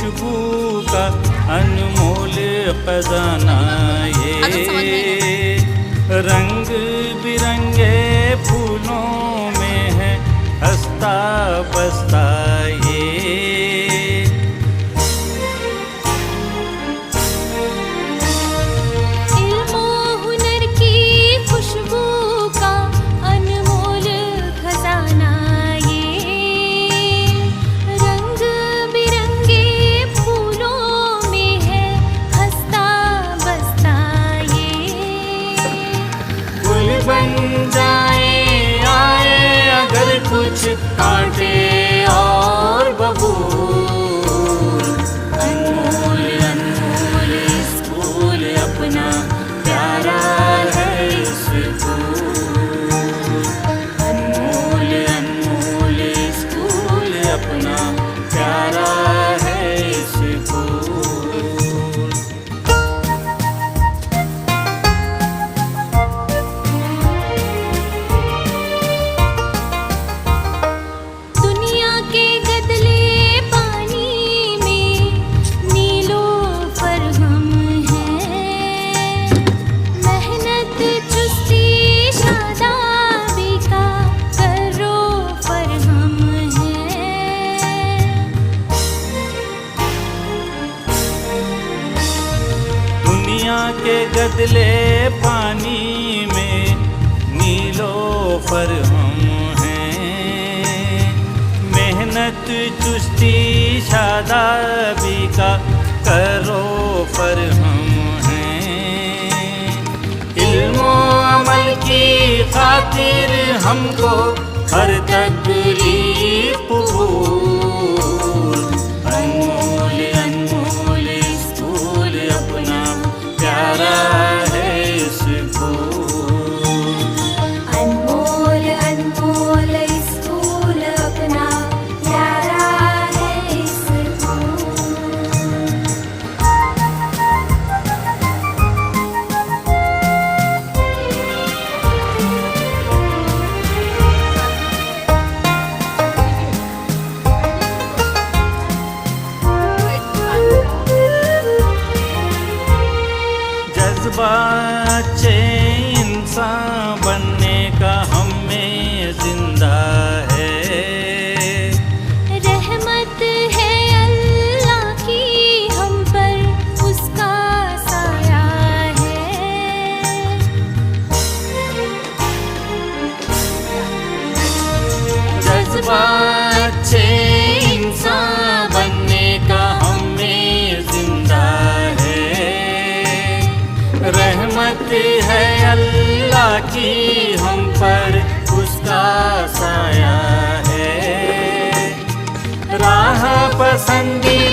खुशबू का अनमोल खजाना ये, रंग बिरंगे फूलों में है हंसता बसता ये। बन जाए आए अगर कुछ कांटे और बबूल, अनमोल अनमोल इस फूल अपना प्यारा है स्कूल, अनमोल अनमोल इस फूल अपना प्यारा है स्कूल। के गदले पानी में नीलोफर हम हैं, मेहनत चुस्ती शादाबी का करोफर हम हैं। इल्मो अमल की खातिर हमको हर तकलीफ भूल, अनमोल अनमोल इस फूल अपना प्यारा है स्कूल, अनमोल अनमोल इस फूल अपना प्यारा है स्कूल। अच्छे इंसान बनने का हमें जिंदा है, रहमत है अल्लाह की हम पर उसका साया है। जज्बा अच्छे इंसान बनने का हमें जिंदा है, रहमत है अल्लाह की हम पर उसका साया है। राह पसंदी